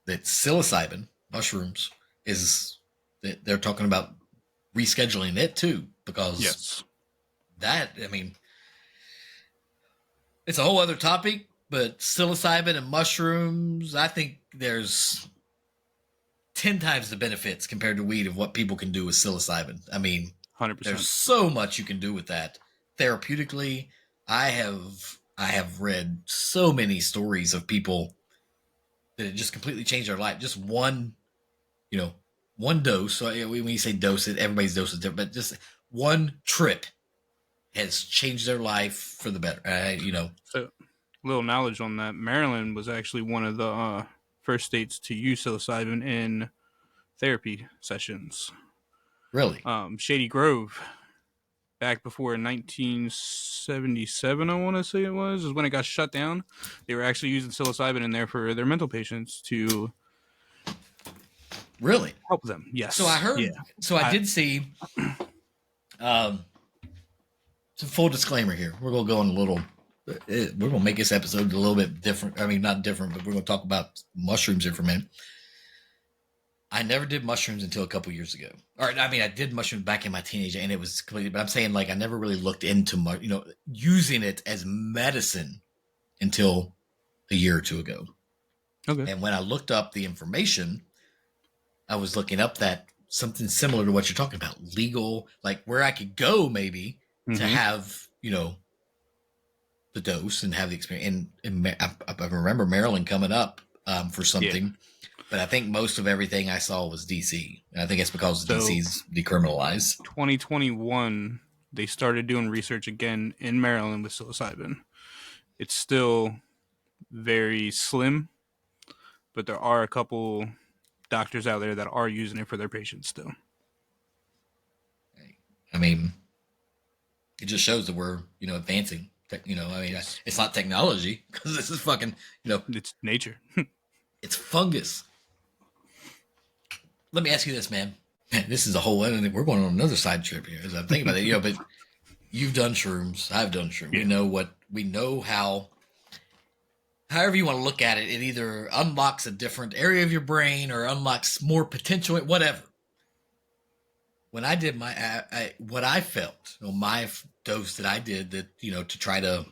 that psilocybin mushrooms is that they're talking about rescheduling it too, because Yes. that, I mean, it's a whole other topic. But psilocybin and mushrooms, I think there's 10 times the benefits compared to weed of what people can do with psilocybin. I mean, there's 100%. so much you can do with that therapeutically. I have read so many stories of people that it just completely changed their life. Just you know, one dose. So when you say dose, everybody's dose is different, but just one trip has changed their life for the better. So, little knowledge on that. Maryland was actually one of the first states to use psilocybin in therapy sessions. Really. Shady Grove back before 1977, I want to say it was, is when it got shut down. They were actually using psilocybin in there for their mental patients to Really? help them. So I Yes. Yeah. heard. So I I, did see. Um, so full disclaimer here. We're gonna go on a little. We're gonna make this episode a little bit different. I mean, not different, but we're gonna talk about mushrooms here for a minute. I never did mushrooms until a couple years ago. Or I mean, I did mushrooms back in my teenage, and it was completely. But I'm saying like I never really looked into using it as medicine until a year or two ago. okay. And when I looked up the information, I was looking up that something similar to what you're talking about, legal, like where I could go maybe to Mm-hmm. have the dose and have the experience. And I remember Maryland coming up for Yeah. something. But I think most of everything I saw was DC. And I think it's because So DC's decriminalized. 2021, they started doing research again in Maryland with psilocybin. It's still very slim, but there are a couple doctors out there that are using it for their patients still. I mean, it just shows that we're, advancing. I mean, it's not technology because this is fucking, It's nature. it's fungus. Let me ask you this, man. This is a whole, we're going on another side trip here as I'm thinking about it, but you've done shrooms. I've done shrooms. Yeah. We know how, however you want to look at it, it either unlocks a different area of your brain or unlocks more potential, whatever. When I did what I felt, my dose that I did that, to try to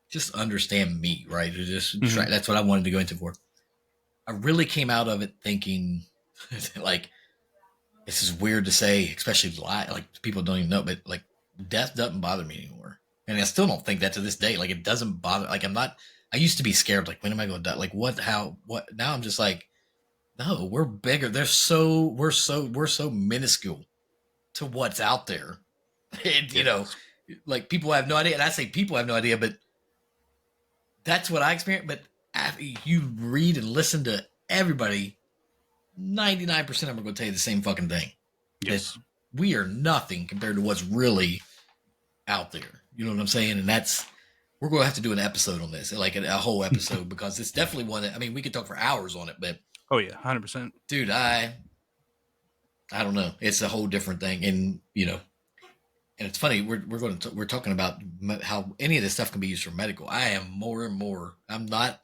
just understand me, right? To just try, Mm-hmm. that's what I wanted to go into for. I really came out of it thinking like, this is weird to say, especially like people don't even know, but like death doesn't bother me anymore. And I still don't think that to this day. Like it doesn't bother. Like I used to be scared. Like when am I going to die? Like what, how, what? Now I'm just like, no, we're bigger. We're so minuscule to what's out there. And, Yes. like people have no idea. And I say people have no idea, but that's what I experienced. But after you read and listen to everybody, 99% of them are going to tell you the same fucking thing. That Yes. we are nothing compared to what's really out there. You know what I'm saying? And we're going to have to do an episode on this, like a whole episode, because it's definitely one that, I mean, we could talk for hours on it, but Oh yeah, 100%. dude, I don't know. It's a whole different thing. And, and it's funny. We're talking about how any of this stuff can be used for medical. I am more and more, I am not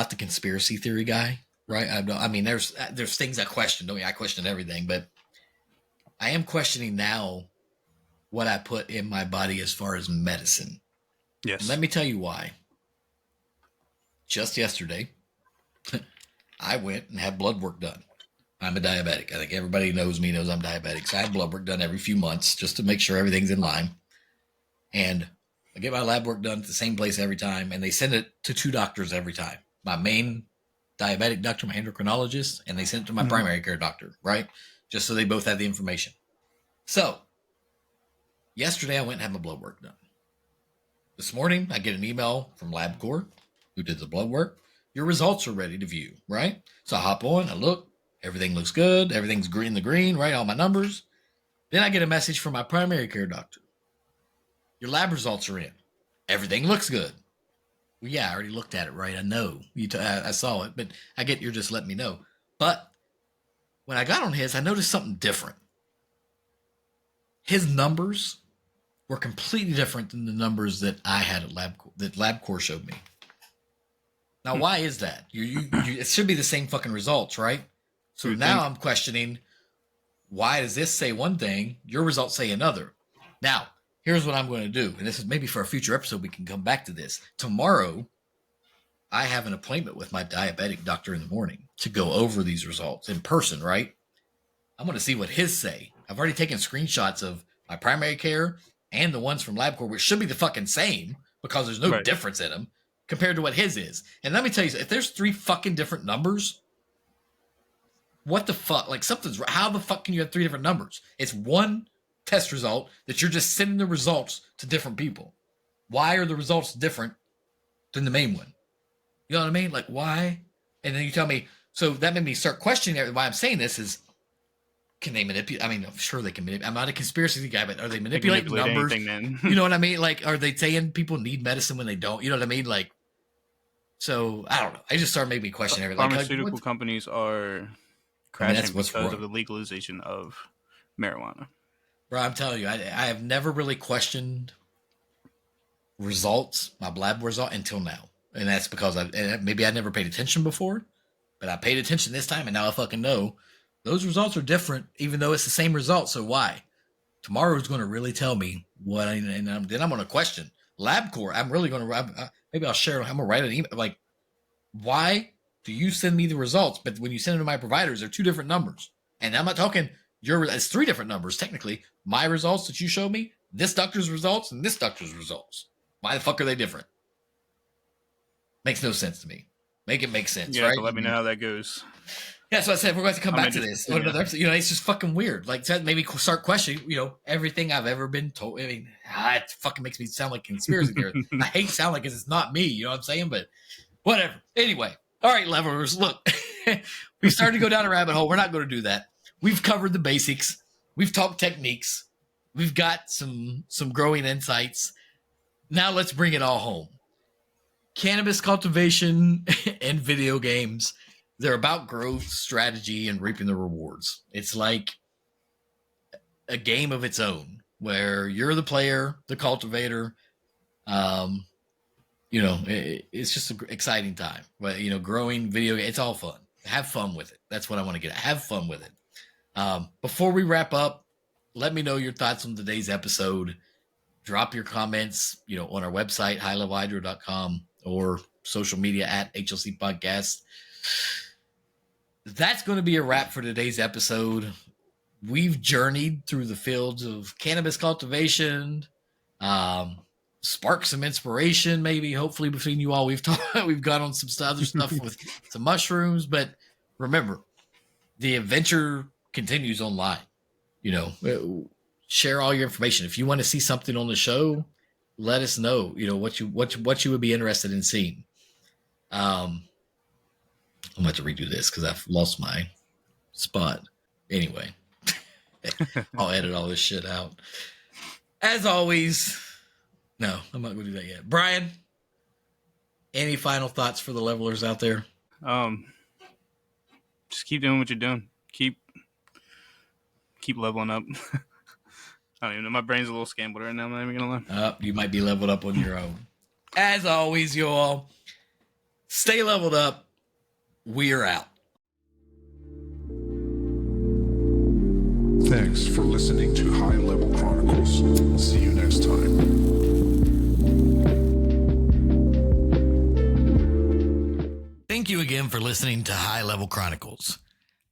the conspiracy theory guy, right? I mean, there's things I question. Don't I question everything, but I am questioning now what I put in my body as far as medicine. And let Yes. me tell you why. Just yesterday, I went and had blood work done. I'm a diabetic. I think everybody knows me, knows I'm diabetic. So I have blood work done every few months just to make sure everything's in line. And I get my lab work done at the same place every time, and they send it to two doctors every time. My main diabetic doctor, my endocrinologist, and they send it to my Mm-hmm. primary care doctor, right? Just so they both have the information. So yesterday I went and had my blood work done. This morning I get an email from LabCorp, who did the blood work. Your results are ready to view, right? So I hop on, I look, everything looks good, everything's green, the green, right? All my numbers. Then I get a message from my primary care doctor. Your lab results are in. Everything looks good. Well, yeah, I already looked at it, right? I know. I saw it, but I get you're just letting me know. But when I got on his, I noticed something different. His numbers were completely different than the numbers that I had at LabCorp showed me. Now, why is that? It should be the same fucking results, right? So now I'm questioning, why does this say one thing, your results say another? Now, here's what I'm going to do, and this is maybe for a future episode, we can come back to this. Tomorrow, I have an appointment with my diabetic doctor in the morning to go over these results in person, right? I'm going to see what his say. I've already taken screenshots of my primary care and the ones from LabCorp, which should be the fucking same because there's no Right. difference in them compared to what his is. And let me tell you, if there's three fucking different numbers, what the fuck? Like something's, how the fuck can you have three different numbers? It's one test result that you're just sending the results to different people. Why are the results different than the main one? You know what I mean? Like why? And then you tell me, so that made me start questioning why I'm saying this is, can they manipulate? I mean, I'm sure they can manipulate. I'm not a conspiracy guy, but are they They can manipulating manipulate numbers? anything, then. You know what I mean? Like, are they saying people need medicine when they don't? You know what I mean? Like, so I don't know. I just started making me question everything. Pharmaceutical companies are I mean, crashing that's what's because wrong. of the legalization of marijuana. Bro, I'm telling you, I have never really questioned results, my lab result, until now. And that's because maybe I never paid attention before, but I paid attention this time, and now I fucking know those results are different, even though it's the same result. So why? Tomorrow's going to really tell me what, then I'm going to question LabCorp. I'm really going to, maybe I'll share, I'm going to write an email like, why do you send me the results? But when you send them to my providers, they're two different numbers. And I'm not talking it's three different numbers, technically. My results that you show me, this doctor's results, and this doctor's results. Why the fuck are they different? Makes no sense to me. Make it make sense, You right? have to let me know how that goes. Yeah, so I said we're going to come back to this. Yeah. It's just fucking weird. Like, maybe start questioning, everything I've ever been told. I mean, it fucking makes me sound like a conspiracy theorist. I hate sound like it's not me. You know what I'm saying? But whatever. Anyway, all right, levelers. Look, we started to go down a rabbit hole. We're not going to do that. We've covered the basics. We've talked techniques. We've got some growing insights. Now let's bring it all home. Cannabis cultivation and video games, they're about growth, strategy, and reaping the rewards. It's like a game of its own where you're the player, the cultivator. It's just an exciting time. But, growing video, it's all fun. Have fun with it. That's what I want to get at. Have fun with it. Before we wrap up, let me know your thoughts on today's episode. Drop your comments, on our website, highlevelhydro.com, or social media at HLC Podcast. That's going to be a wrap for today's episode. We've journeyed through the fields of cannabis cultivation, spark some inspiration, maybe, hopefully, between you all. We've gone on some other stuff with some mushrooms, but remember, the adventure continues online. Share all your information. If you want to see something on the show, let us know. What you would be interested in seeing. I'm about to redo this because I've lost my spot. Anyway, I'll edit all this shit out. As always, no, I'm not going to do that yet. Brian, any final thoughts for the levelers out there? Just keep doing what you're doing. Keep leveling up. I don't even know. My brain's a little scrambled right now. I'm not even going to lie. You might be leveled up on your own. As always, you all, stay leveled up. We're out. Thanks for listening to High Level Chronicles. See you next time. Thank you again for listening to High Level Chronicles.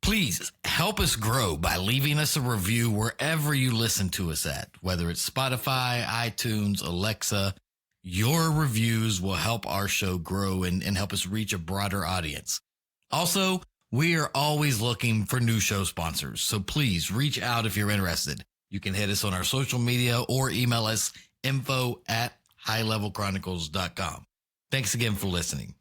Please help us grow by leaving us a review wherever you listen to us at, whether it's Spotify, iTunes, Alexa. Your reviews will help our show grow and help us reach a broader audience. Also, we are always looking for new show sponsors, so please reach out if you're interested. You can hit us on our social media or email us info@highlevelchronicles.com. Thanks again for listening.